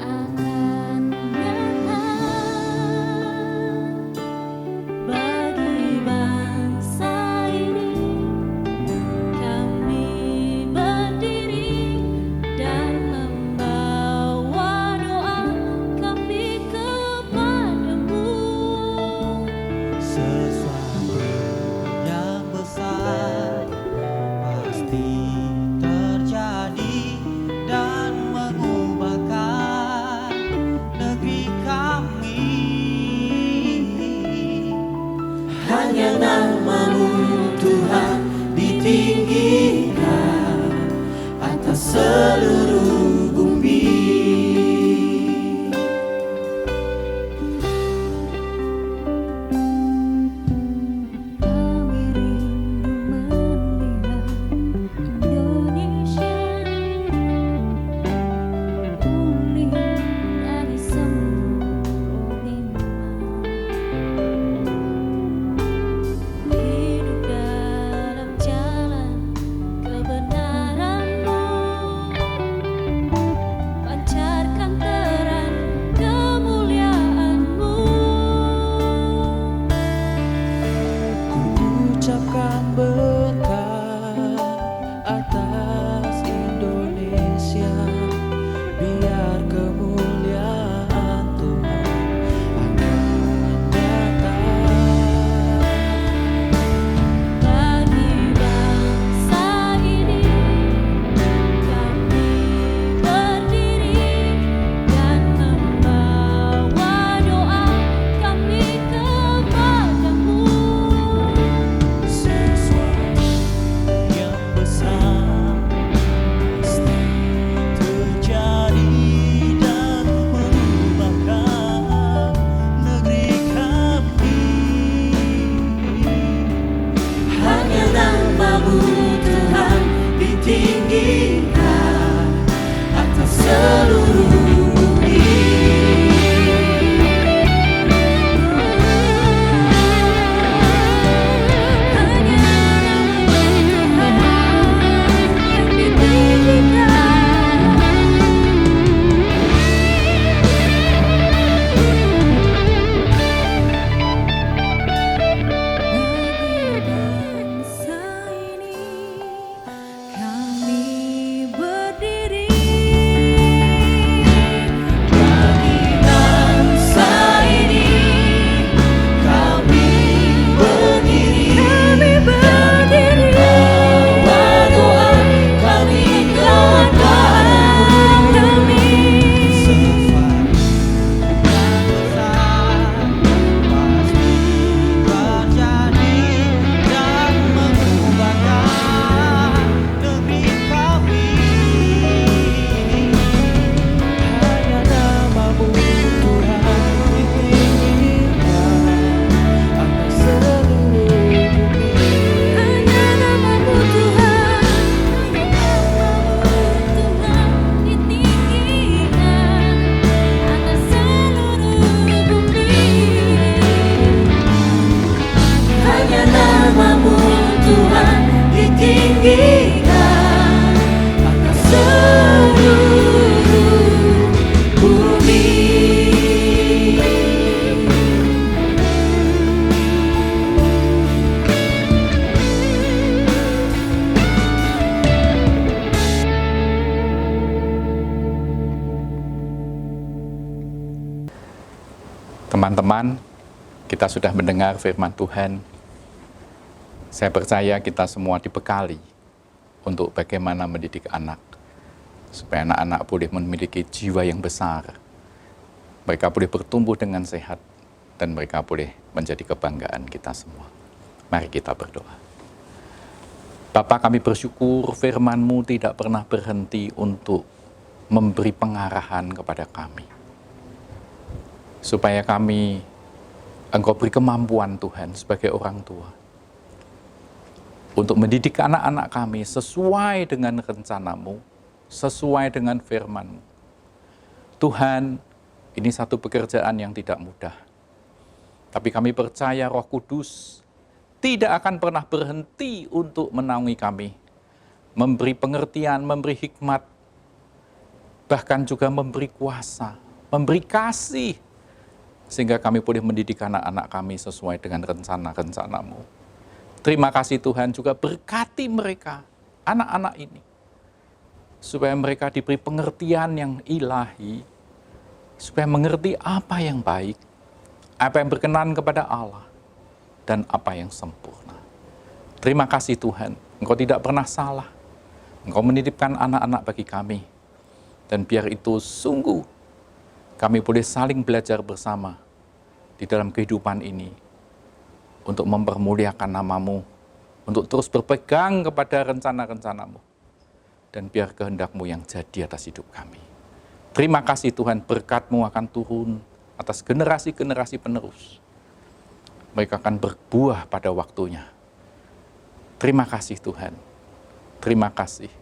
akan nyata bagi bangsa ini. Kami berdiri dan membawa doa kami kepadamu. Sesuatu yang besar pasti terjadi dan mengubahkan negeri kami. Hanya nama-Mu Tuhan ditinggikan atas seluruh bumi. Kami rindu melihat Indonesia pulih dari semua hidup dalam jalan kebenaran-Mu, pancarkan terang kemuliaan-Mu. Ucapkan berkat atas Indonesia, biar kemuliaan Tuhan akan datang. Bagi bangsa ini kami berdiri dan membawa doa kami kepadamu. Sesuatu Teman-teman, kita sudah mendengar firman Tuhan. Saya percaya kita semua dibekali untuk bagaimana mendidik anak, supaya anak-anak boleh memiliki jiwa yang besar. Mereka boleh bertumbuh dengan sehat, dan mereka boleh menjadi kebanggaan kita semua. Mari kita berdoa. Bapa, kami bersyukur firman-Mu tidak pernah berhenti untuk memberi pengarahan kepada kami. Supaya kami, Engkau beri kemampuan Tuhan sebagai orang tua. Untuk mendidik anak-anak kami sesuai dengan rencana-Mu, sesuai dengan firman-Mu. Tuhan, ini satu pekerjaan yang tidak mudah. Tapi kami percaya Roh Kudus tidak akan pernah berhenti untuk menaungi kami, memberi pengertian, memberi hikmat, bahkan juga memberi kuasa, memberi kasih, sehingga kami boleh mendidik anak-anak kami sesuai dengan rencana-rencana-Mu. Terima kasih Tuhan, juga berkati mereka, anak-anak ini, supaya mereka diberi pengertian yang ilahi, supaya mengerti apa yang baik, apa yang berkenan kepada Allah, dan apa yang sempurna. Terima kasih Tuhan, Engkau tidak pernah salah. Engkau menitipkan anak-anak bagi kami. Dan biar itu sungguh kami boleh saling belajar bersama di dalam kehidupan ini untuk mempermuliakan nama-Mu, untuk terus berpegang kepada rencana-rencana-Mu. Dan biar kehendak-Mu yang jadi atas hidup kami. Terima kasih Tuhan, berkat-Mu akan turun atas generasi-generasi penerus. Mereka akan berbuah pada waktunya. Terima kasih Tuhan. Terima kasih.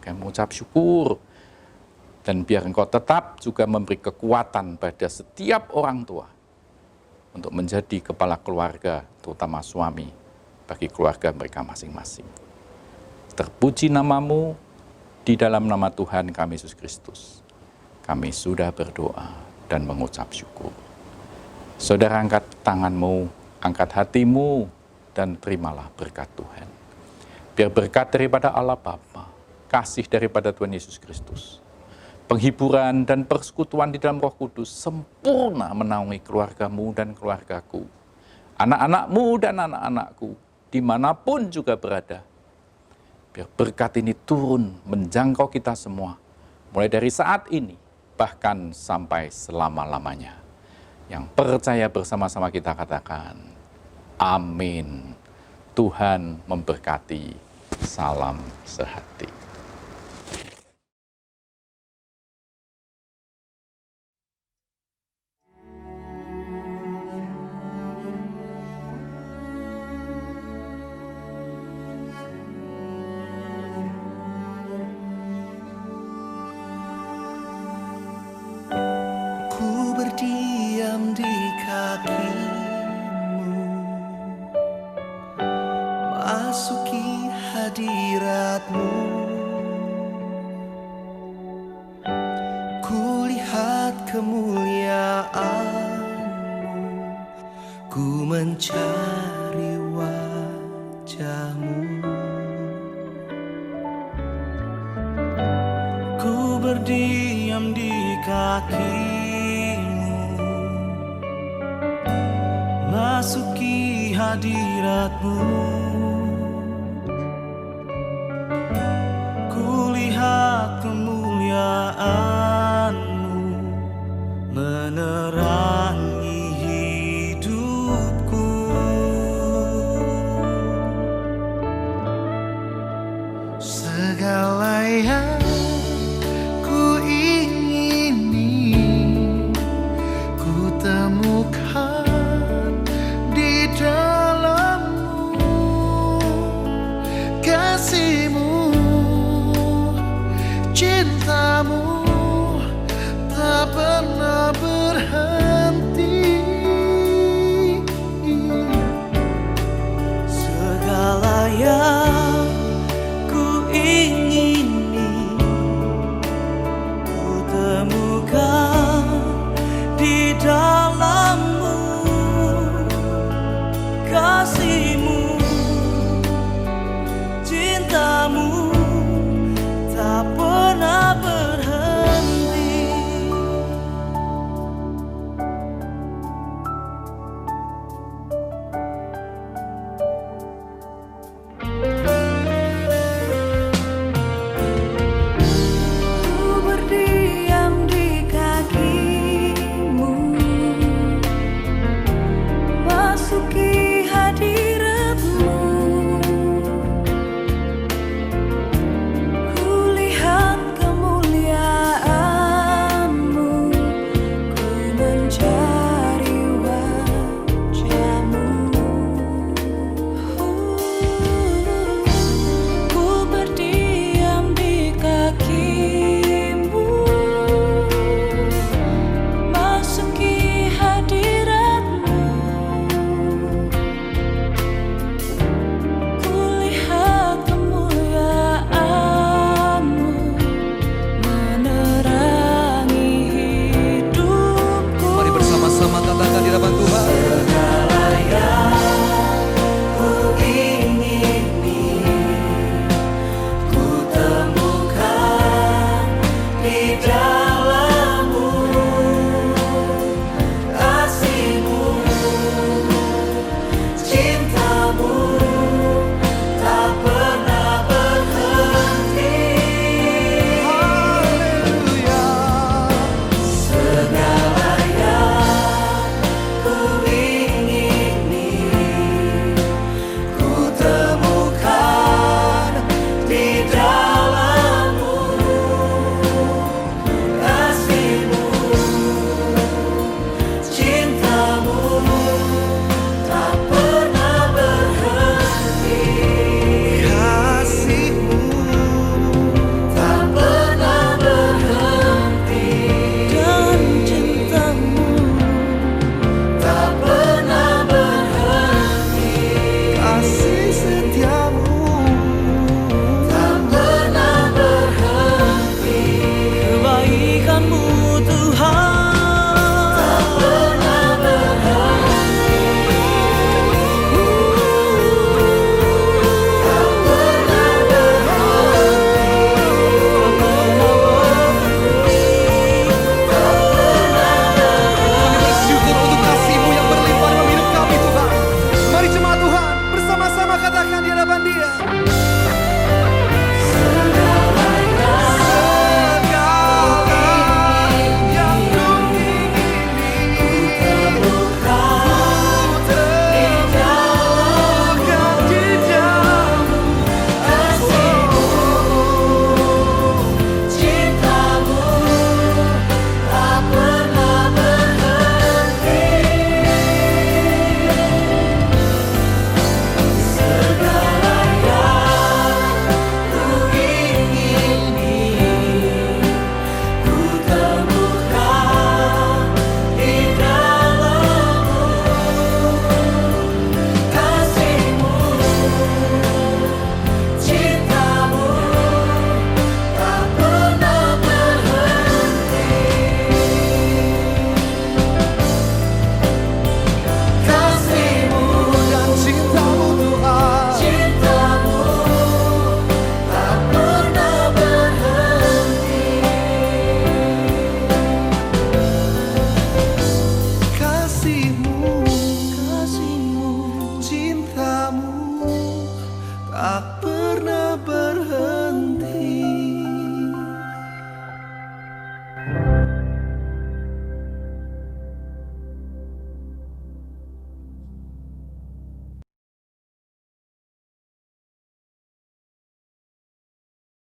Kami mengucap syukur. Dan biar Engkau tetap juga memberi kekuatan pada setiap orang tua untuk menjadi kepala keluarga, terutama suami, bagi keluarga mereka masing-masing. Terpuji nama-Mu, di dalam nama Tuhan kami Yesus Kristus. Kami sudah berdoa dan mengucap syukur. Saudara, angkat tangan-Mu, angkat hatimu, dan terimalah berkat Tuhan. Biar berkat daripada Allah Bapa, kasih daripada Tuhan Yesus Kristus, penghiburan dan persekutuan di dalam Roh Kudus sempurna menaungi keluargamu dan keluargaku, anak-anakmu dan anak-anakku, dimanapun juga berada. Biar berkat ini turun menjangkau kita semua, mulai dari saat ini, bahkan sampai selama-lamanya. Yang percaya bersama-sama kita katakan, amin. Tuhan memberkati. Salam sehati. Ku berdiam di kakimu, masuki hadiratmu. Ku lihat kemuliaanmu, ku mencari wajahmu. Ku berdiam di kakimu, masuki hadiratmu. Ku lihat kemuliaanmu menerangi hidupku. Segala yang ku ingini, ku temukan di dalam-Mu. Kasih-Mu, cinta-Mu tak pernah berhenti. Segala yang ku ingini, ku temukan di dalam-Mu. Kasih-Mu, cinta-Mu tak pernah berhenti. tak